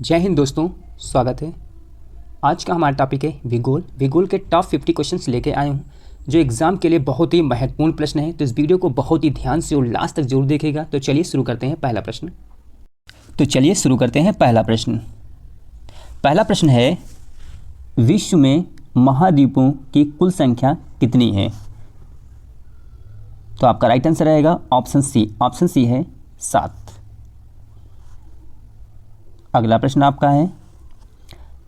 जय हिंद दोस्तों, स्वागत है। आज का हमारा टॉपिक है भूगोल के टॉप 50 क्वेश्चंस लेके आए हूँ जो एग्जाम के लिए बहुत ही महत्वपूर्ण प्रश्न है। तो इस वीडियो को बहुत ही ध्यान से और लास्ट तक जरूर देखेगा। तो चलिए शुरू करते हैं पहला प्रश्न। पहला प्रश्न है, विश्व में महाद्वीपों की कुल संख्या कितनी है? तो आपका राइट आंसर रहेगा ऑप्शन सी है 7। अगला प्रश्न आपका है,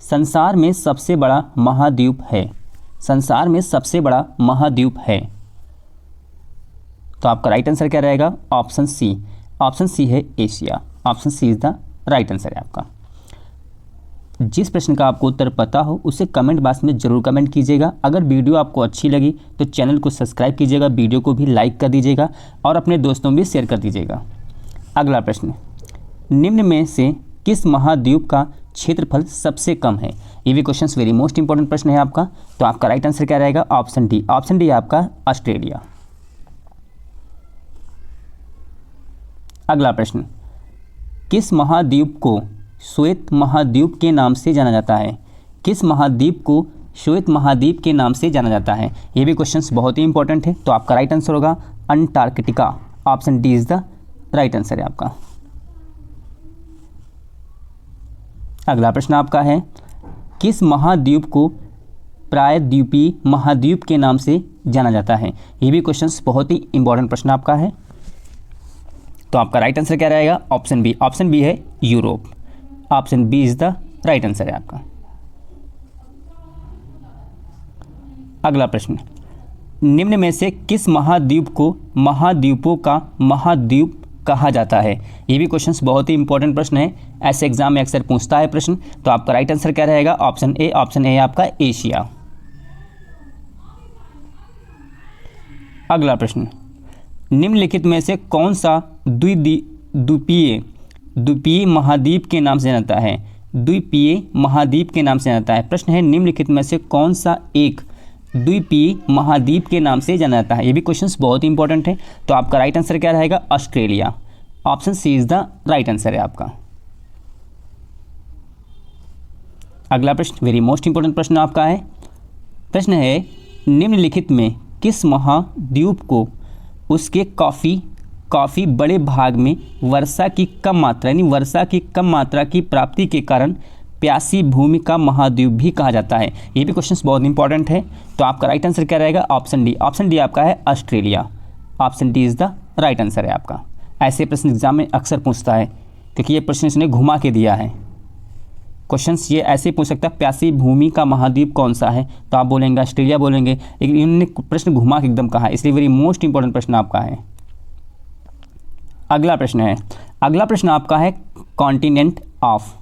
संसार में सबसे बड़ा महाद्वीप है। तो आपका राइट आंसर क्या रहेगा? ऑप्शन सी है Asia. Option C is the right answer है आपका। जिस प्रश्न का आपको उत्तर पता हो उसे कमेंट बॉक्स में जरूर कमेंट कीजिएगा। अगर वीडियो आपको अच्छी लगी तो चैनल को सब्सक्राइब कीजिएगा, वीडियो को भी लाइक कर दीजिएगा और अपने दोस्तों में भी शेयर कर दीजिएगा। अगला प्रश्न, निम्न में से किस महाद्वीप का क्षेत्रफल सबसे कम है? ये भी क्वेश्चन वेरी मोस्ट इंपॉर्टेंट प्रश्न है आपका। तो आपका राइट आंसर क्या रहेगा? ऑप्शन डी आपका ऑस्ट्रेलिया। अगला प्रश्न, किस महाद्वीप को श्वेत महाद्वीप के नाम से जाना जाता है? किस महाद्वीप को श्वेत महाद्वीप के नाम से जाना जाता है? ये भी क्वेश्चन बहुत ही इंपॉर्टेंट है। तो आपका राइट आंसर होगा Antarctica. Option D is the right answer है आपका। अगला प्रश्न आपका है, किस महाद्वीप को प्रायद्वीपीय महाद्वीप के नाम से जाना जाता है? ये भी क्वेश्चंस बहुत ही इंपॉर्टेंट प्रश्न आपका है। तो आपका राइट आंसर क्या रहेगा? ऑप्शन बी है Europe. Option B is the right answer है आपका। अगला प्रश्न, निम्न में से किस महाद्वीप को महाद्वीपों का महाद्वीप कहा जाता है? ये भी क्वेश्चंस बहुत ही इंपॉर्टेंट प्रश्न है, ऐसे एग्जाम में अक्सर पूछता है प्रश्न। तो आपका राइट आंसर क्या रहेगा? ऑप्शन ए आपका एशिया। अगला प्रश्न, निम्नलिखित में से कौन सा द्वीपीय महाद्वीप के नाम से जाना जाता है? द्वीपीय महाद्वीप के नाम से जाना जाता है। प्रश्न है, निम्नलिखित में से कौन सा एक द्वीपीय महाद्वीप के नाम से जाना जाता है? ये भी क्वेश्चंस बहुत ही इंपॉर्टेंट है। तो आपका राइट आंसर क्या रहेगा? Australia. Option C is the right answer है आपका। अगला प्रश्न वेरी मोस्ट इंपॉर्टेंट प्रश्न आपका है। प्रश्न है, निम्नलिखित में किस महाद्वीप को उसके काफ़ी बड़े भाग में वर्षा की कम मात्रा की प्राप्ति के कारण प्यासी भूमि का महाद्वीप भी कहा जाता है? ये भी क्वेश्चंस बहुत इंपॉर्टेंट है। तो आपका राइट आंसर क्या रहेगा? ऑप्शन डी आपका है Australia. Option D is the right answer है आपका। ऐसे प्रश्न एग्जाम में अक्सर पूछता है क्योंकि ये प्रश्न इसने घुमा के दिया है। क्वेश्चंस ये ऐसे पूछ सकता है, प्यासी भूमि का महाद्वीप कौन सा है? तो आप बोलेंगे ऑस्ट्रेलिया बोलेंगे, लेकिन इन्होंने प्रश्न घुमा के एकदम कहा है, इसलिए वेरी मोस्ट इंपॉर्टेंट प्रश्न आपका है। अगला प्रश्न आपका है, कॉन्टिनेंट ऑफ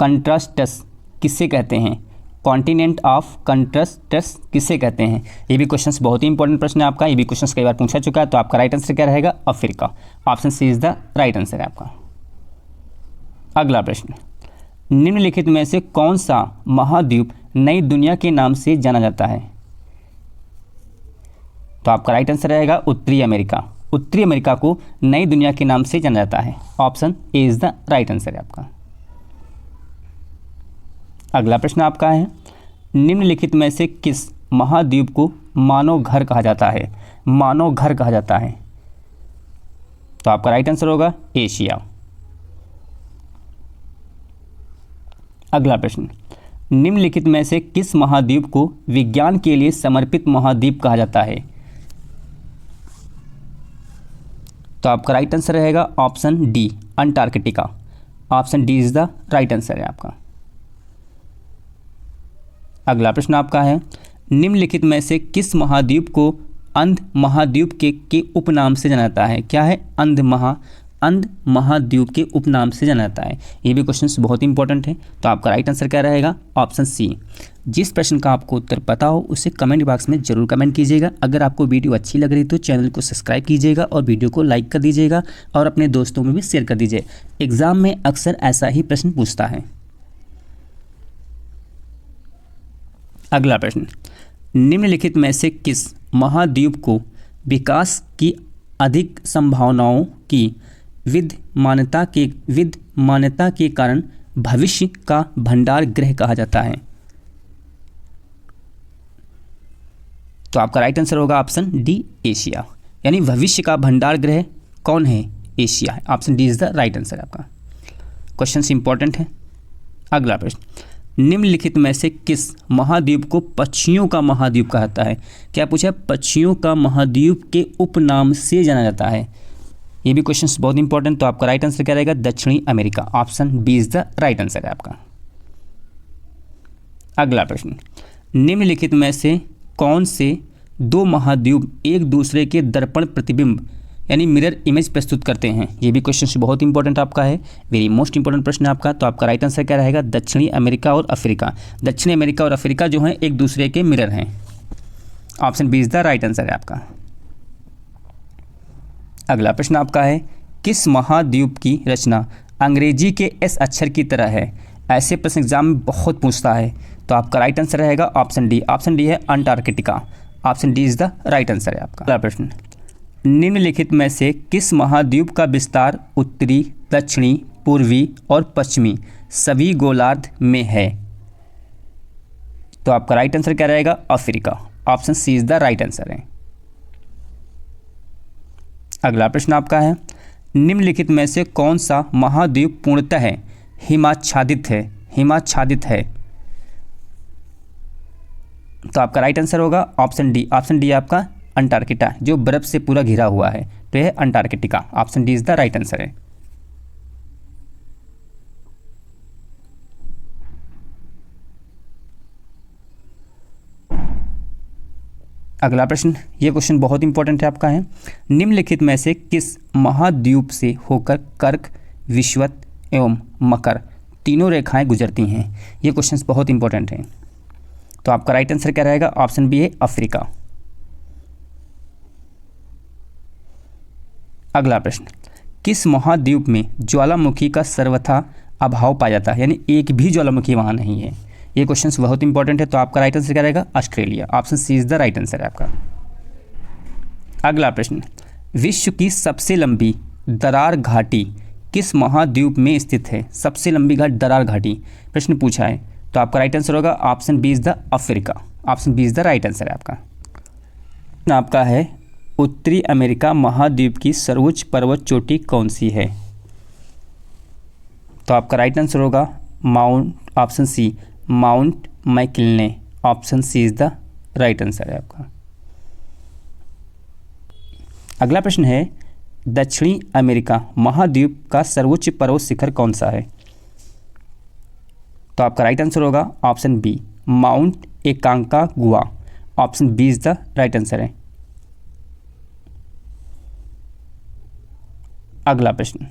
कंट्रास्टस किसे कहते हैं? कॉन्टिनेंट ऑफ कंट्रास्टस किसे कहते हैं? ये भी क्वेश्चंस बहुत ही इंपॉर्टेंट प्रश्न है आपका। ये भी क्वेश्चंस कई बार पूछा चुका है। तो आपका राइट आंसर क्या रहेगा? Africa. Option C is the right answer है आपका। अगला प्रश्न, निम्नलिखित में से कौन सा महाद्वीप नई दुनिया के नाम से जाना जाता है? तो आपका राइट आंसर रहेगा उत्तरी अमेरिका को नई दुनिया के नाम से जाना जाता है। Option A is the right answer है आपका। अगला प्रश्न आपका है, निम्नलिखित में से किस महाद्वीप को मानव घर कहा जाता है? तो आपका राइट आंसर होगा एशिया। अगला प्रश्न, निम्नलिखित में से किस महाद्वीप को विज्ञान के लिए समर्पित महाद्वीप कहा जाता है? तो आपका राइट आंसर रहेगा option D Antarctica. Option D is the right answer है आपका। अगला प्रश्न आपका है, निम्नलिखित में से किस महाद्वीप को अंध महाद्वीप के उपनाम से जाना जाता है? क्या है? अंध महाद्वीप के उपनाम से जाना जाता है। ये भी क्वेश्चंस बहुत इंपॉर्टेंट है। तो आपका राइट आंसर क्या रहेगा? Option C. जिस प्रश्न का आपको उत्तर पता हो उसे कमेंट बॉक्स में जरूर कमेंट कीजिएगा। अगर आपको वीडियो अच्छी लग रही तो चैनल को सब्सक्राइब कीजिएगा और वीडियो को लाइक कर दीजिएगा और अपने दोस्तों में भी शेयर कर दीजिए। एग्जाम में अक्सर ऐसा ही प्रश्न पूछता है। अगला प्रश्न, निम्नलिखित में से किस महाद्वीप को विकास की अधिक संभावनाओं की विद्यमानता के कारण भविष्य का भंडार गृह कहा जाता है? तो आपका राइट आंसर होगा ऑप्शन डी, एशिया। यानी भविष्य का भंडार गृह कौन है? एशिया है। Option D is the right answer आपका। क्वेश्चन इंपॉर्टेंट है। अगला प्रश्न, निम्नलिखित में से किस महाद्वीप को पक्षियों का महाद्वीप कहा जाता है? क्या पूछा है? पक्षियों का महाद्वीप के उपनाम से जाना जाता है। ये भी क्वेश्चन बहुत इंपॉर्टेंट। तो आपका राइट आंसर क्या रहेगा? दक्षिणी America. Option B is the right answer है आपका। अगला प्रश्न, निम्नलिखित में से कौन से दो महाद्वीप एक दूसरे के दर्पण प्रतिबिंब यानी मिरर इमेज प्रस्तुत करते हैं? ये भी क्वेश्चन बहुत इंपॉर्टेंट आपका है, वेरी मोस्ट इंपॉर्टेंट प्रश्न है आपका। तो आपका राइट आंसर क्या रहेगा? दक्षिणी अमेरिका और अफ्रीका। दक्षिणी अमेरिका और अफ्रीका जो हैं एक दूसरे के मिरर हैं। Option B is the right answer है आपका। अगला प्रश्न आपका है, किस महाद्वीप की रचना अंग्रेजी के एस अक्षर की तरह है? ऐसे प्रश्न एग्जाम में बहुत पूछता है। तो आपका राइट आंसर रहेगा ऑप्शन डी। ऑप्शन डी है Antarctica. Option D is the right answer है आपका। अगला प्रश्न, निम्नलिखित में से किस महाद्वीप का विस्तार उत्तरी, दक्षिणी, पूर्वी और पश्चिमी सभी गोलार्ध में है? तो आपका राइट आंसर क्या रहेगा? Africa. Option C is the right answer है। अगला प्रश्न आपका है, निम्नलिखित में से कौन सा महाद्वीप पूर्णतः हिमाच्छादित है? हिमाच्छादित है। तो आपका राइट आंसर होगा ऑप्शन डी। ऑप्शन डी आपका अंटार्कटिका, जो बर्फ से पूरा घिरा हुआ है, तो यह Antarctica. Option D is the right answer है। अगला प्रश्न, ये क्वेश्चन बहुत इंपॉर्टेंट है आपका है, निम्नलिखित में से किस महाद्वीप से होकर कर्क, विषुवत एवं मकर तीनों रेखाएं गुजरती हैं? ये क्वेश्चन बहुत इंपॉर्टेंट हैं। तो आपका राइट आंसर क्या रहेगा? ऑप्शन बी है अफ्रीका। अगला प्रश्न, किस महाद्वीप में ज्वालामुखी का सर्वथा अभाव पाया जाता है? यानी एक भी ज्वालामुखी वहाँ नहीं है। ये क्वेश्चन बहुत इंपॉर्टेंट है। तो आपका राइट आंसर क्या रहेगा? Australia. Option C is the right answer है आपका। अगला प्रश्न, विश्व की सबसे लंबी दरार घाटी किस महाद्वीप में स्थित है? सबसे लंबी घाटी दरार घाटी प्रश्न पूछा है। तो आपका राइट आंसर होगा option B is the Africa. Option B is the right answer है आपका। आपका है, उत्तरी अमेरिका महाद्वीप की सर्वोच्च पर्वत चोटी कौन सी है? तो आपका राइट आंसर होगा Mount, option C Mount McKinley. Option C is the right answer है आपका। अगला प्रश्न है, दक्षिणी अमेरिका महाद्वीप का सर्वोच्च पर्वत शिखर कौन सा है? तो आपका राइट आंसर होगा option B Mount Aconcagua. Option B is the right answer है। अगला प्रश्न,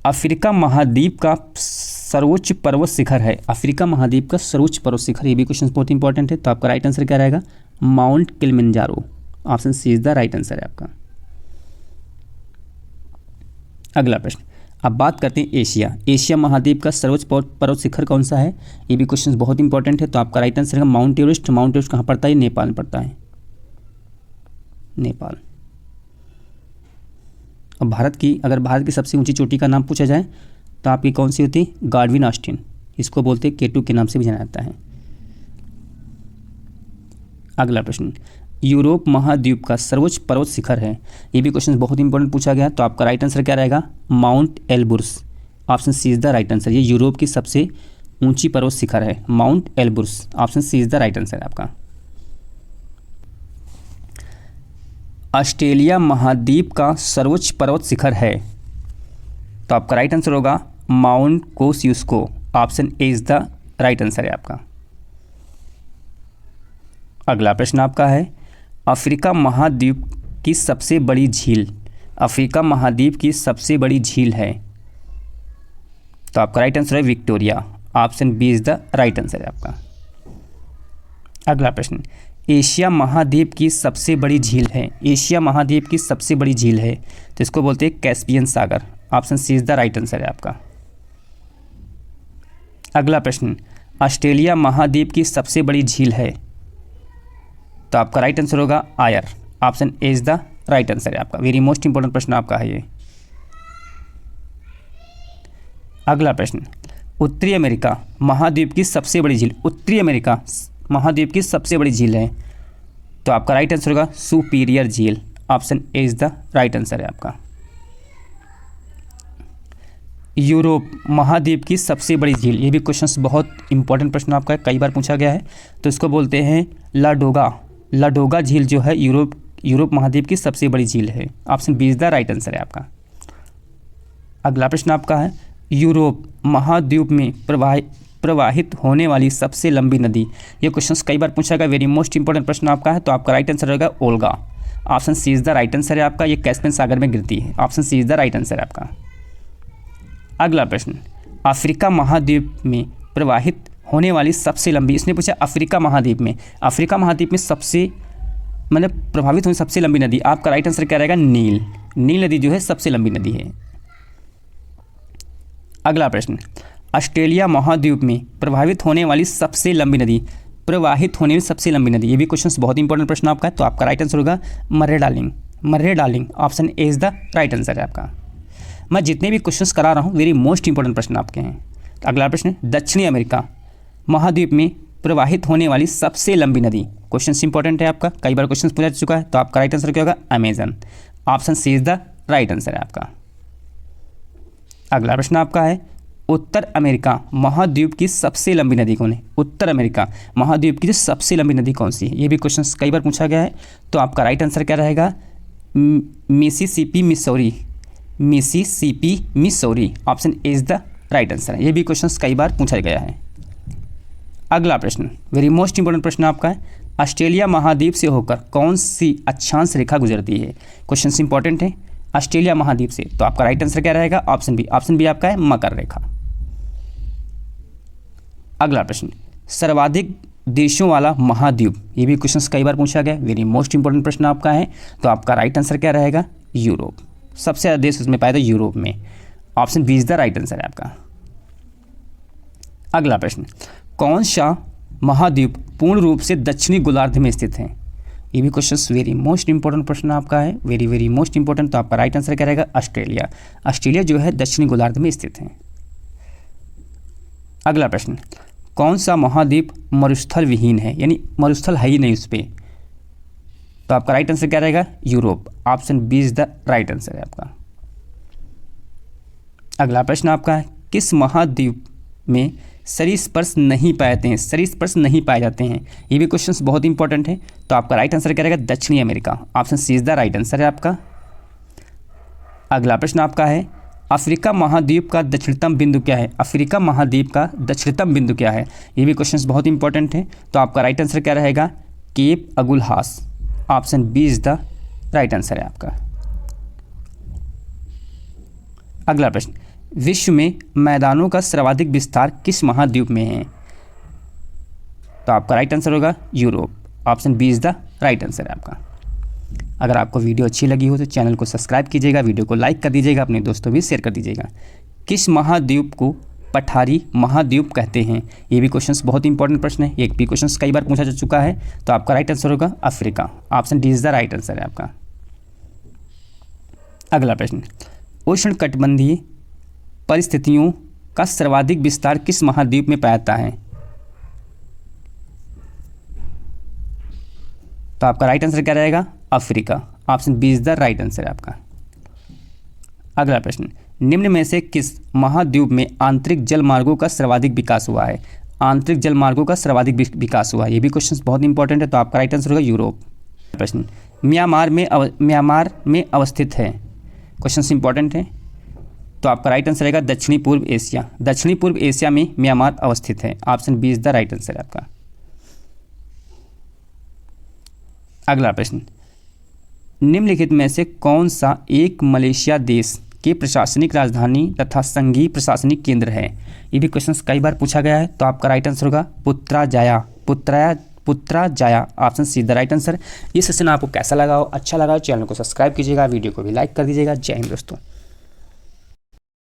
अफ्रीका महाद्वीप का सर्वोच्च पर्वत शिखर है। अफ्रीका महाद्वीप का सर्वोच्च पर्वत शिखर, ये भी क्वेश्चन बहुत इंपॉर्टेंट है। तो आपका राइट आंसर क्या रहेगा? Mount Kilimanjaro. Option C is the right answer है आपका। अगला प्रश्न, अब बात करते हैं एशिया। एशिया महाद्वीप का सर्वोच्च पर्वत शिखर कौन सा है? ये भी क्वेश्चन बहुत इंपॉर्टेंट है। तो आपका राइट आंसर है माउंट एवरेस्ट। माउंट एवरेस्ट कहाँ पड़ता है? नेपाल में पड़ता है, नेपाल। अब भारत की सबसे ऊंची चोटी का नाम पूछा जाए तो आपकी कौन सी होती? Godwin Austin. इसको बोलते हैं केटू के नाम से भी जाना जाता है। अगला प्रश्न, यूरोप महाद्वीप का सर्वोच्च पर्वत शिखर है। ये भी क्वेश्चन बहुत इंपॉर्टेंट पूछा गया। तो आपका राइट आंसर क्या रहेगा? Mount Elbrus. Option C is the right answer. ये यूरोप की सबसे ऊंची पर्वत शिखर है, Mount Elbrus. Option C is the right answer है आपका। ऑस्ट्रेलिया महाद्वीप का सर्वोच्च पर्वत शिखर है। तो आपका राइट आंसर होगा Mount Kosciuszko. Option A is the right answer है आपका। अगला प्रश्न आपका है, अफ्रीका महाद्वीप की सबसे बड़ी झील। अफ्रीका महाद्वीप की सबसे बड़ी झील है। तो आपका राइट आंसर है Victoria. Option B is the right answer है आपका। अगला प्रश्न, एशिया महाद्वीप की सबसे बड़ी झील है। एशिया महाद्वीप की सबसे बड़ी झील है तो इसको बोलते हैं कैस्पियन सागर। Option C is the right answer है आपका। अगला प्रश्न, ऑस्ट्रेलिया महाद्वीप की सबसे बड़ी झील है। तो आपका राइट आंसर होगा Eyre. Option A is the right answer है आपका। वेरी मोस्ट इंपॉर्टेंट प्रश्न आपका है ये। अगला प्रश्न, उत्तरी अमेरिका महाद्वीप की सबसे बड़ी झील, उत्तरी अमेरिका महाद्वीप की सबसे बड़ी झील है, तो आपका राइट आंसर होगा सुपीरियर झील। Option A is the right answer है आपका। यूरोप महाद्वीप की सबसे बड़ी झील, ये भी क्वेश्चन बहुत इंपॉर्टेंट प्रश्न आपका है, कई बार पूछा गया है, तो इसको बोलते हैं लाडोगा। लाडोगा झील जो है यूरोप महाद्वीप की सबसे बड़ी झील है। Option B is the right answer है आपका। अगला प्रश्न आपका है, यूरोप महाद्वीप में प्रवाहित होने वाली सबसे लंबी नदी, ये क्वेश्चन कई बार पूछा गया, वेरी मोस्ट इंपॉर्टेंट प्रश्न आपका है, तो आपका राइट आंसर होगा Volga. Option C is the right answer है आपका। ये कैस्पियन सागर में गिरती है। Option C is the right answer है आपका। अगला प्रश्न, अफ्रीका महाद्वीप में प्रवाहित होने वाली सबसे लंबी, इसने पूछा अफ्रीका महाद्वीप में सबसे मतलब प्रभावित होने सबसे लंबी नदी, आपका राइट आंसर क्या रहेगा? नील। नील नदी जो है सबसे लंबी नदी है। अगला प्रश्न, ऑस्ट्रेलिया महाद्वीप में प्रवाहित होने वाली सबसे लंबी नदी, ये भी क्वेश्चन बहुत इंपॉर्टेंट प्रश्न आपका है, तो आपका राइट आंसर होगा Murray Darling. Option A is the right answer है आपका। मैं जितने भी क्वेश्चंस करा रहा हूँ वेरी मोस्ट इंपॉर्टेंट प्रश्न आपके हैं। अगला प्रश्न, दक्षिणी अमेरिका महाद्वीप में प्रवाहित होने वाली सबसे लंबी नदी, क्वेश्चन इंपॉर्टेंट है आपका, कई बार क्वेश्चन पूछा चुका है, तो आपका राइट आंसर क्या होगा? Amazon. Option C is the right answer है आपका। अगला प्रश्न आपका है, उत्तर अमेरिका महाद्वीप की सबसे लंबी नदी कौन है? उत्तर अमेरिका महाद्वीप की जो सबसे लंबी नदी कौन सी है? ये भी क्वेश्चन कई बार पूछा गया है, तो आपका राइट आंसर क्या रहेगा? Mississippi Missouri. Option A is the right answer है। ये भी क्वेश्चन कई बार पूछा गया है। अगला प्रश्न, वेरी मोस्ट इंपॉर्टेंट प्रश्न आपका है, ऑस्ट्रेलिया महाद्वीप से होकर कौन सी अक्षांश रेखा गुजरती है? क्वेश्चन इंपॉर्टेंट है, ऑस्ट्रेलिया महाद्वीप से, तो आपका राइट आंसर क्या रहेगा? ऑप्शन बी आपका है मकर रेखा। अगला प्रश्न, सर्वाधिक देशों वाला महाद्वीप, ये भी क्वेश्चन कई बार पूछा गया, वेरी मोस्ट इंपॉर्टेंट प्रश्न आपका है, तो आपका राइट आंसर क्या रहेगा? यूरोप। सबसे ज़्यादा देश उसमें पाया था यूरोप में। Option B is the right answer है आपका। अगला प्रश्न, कौन सा महाद्वीप पूर्ण रूप से दक्षिणी गोलार्ध में स्थित है? ये भी क्वेश्चन वेरी मोस्ट इंपॉर्टेंट प्रश्न आपका है, वेरी मोस्ट इंपॉर्टेंट, तो आपका राइट आंसर क्या रहेगा? ऑस्ट्रेलिया जो है दक्षिणी गोलार्ध में स्थित है। अगला प्रश्न, कौन सा महाद्वीप मरुस्थल विहीन है, यानी मरुस्थल है ही नहीं उस पर, तो आपका राइट आंसर क्या रहेगा? Europe. Option B is the right answer है आपका। अगला प्रश्न आपका है, किस महाद्वीप में सरीसृप नहीं पाए जाते हैं? ये भी क्वेश्चंस बहुत इंपॉर्टेंट है, तो आपका राइट आंसर क्या रहेगा? दक्षिणी America. Option C is the right answer है आपका। अगला प्रश्न आपका है, अफ्रीका महाद्वीप का दक्षिणतम बिंदु क्या है? ये भी क्वेश्चंस बहुत इंपॉर्टेंट है, तो आपका राइट आंसर क्या रहेगा? Cape Agulhas. Option B is the right answer है आपका। अगला प्रश्न, विश्व में मैदानों का सर्वाधिक विस्तार किस महाद्वीप में है? तो आपका राइट आंसर होगा Europe. Option B is the right answer है आपका। अगर आपको वीडियो अच्छी लगी हो तो चैनल को सब्सक्राइब कीजिएगा, वीडियो को लाइक कर दीजिएगा, अपने दोस्तों भी शेयर कर दीजिएगा। किस महाद्वीप को पठारी महाद्वीप कहते हैं? ये भी क्वेश्चंस बहुत इंपॉर्टेंट प्रश्न है, एक भी क्वेश्चंस कई बार पूछा जा चुका है, तो आपका राइट आंसर होगा Africa. Option D is the right answer है आपका। अगला प्रश्न, उष्णकटिबंधीय परिस्थितियों का सर्वाधिक विस्तार किस महाद्वीप में पाया जाता है? तो आपका राइट आंसर क्या रहेगा? Africa. Option B is the right answer है आपका। अगला प्रश्न, निम्न में से किस महाद्वीप में आंतरिक जल मार्गों का सर्वाधिक विकास हुआ है? ये भी क्वेश्चन बहुत इंपॉर्टेंट है, तो आपका राइट आंसर होगा यूरोप। प्रश्न, म्यांमार में अवस्थित है, क्वेश्चन इंपॉर्टेंट है, तो आपका राइट आंसर रहेगा दक्षिणी पूर्व एशिया में म्यांमार अवस्थित है। Option B is the right answer है आपका। अगला प्रश्न, निम्नलिखित में से कौन सा एक मलेशिया देश के प्रशासनिक राजधानी तथा संघीय प्रशासनिक केंद्र है? ये भी क्वेश्चन कई बार पूछा गया है, तो आपका राइट आंसर होगा Putrajaya. Option C the right answer. ये सेशन आपको कैसा लगा हो? अच्छा लगा हो चैनल को सब्सक्राइब कीजिएगा, वीडियो को भी लाइक कर दीजिएगा। जय हिंद दोस्तों।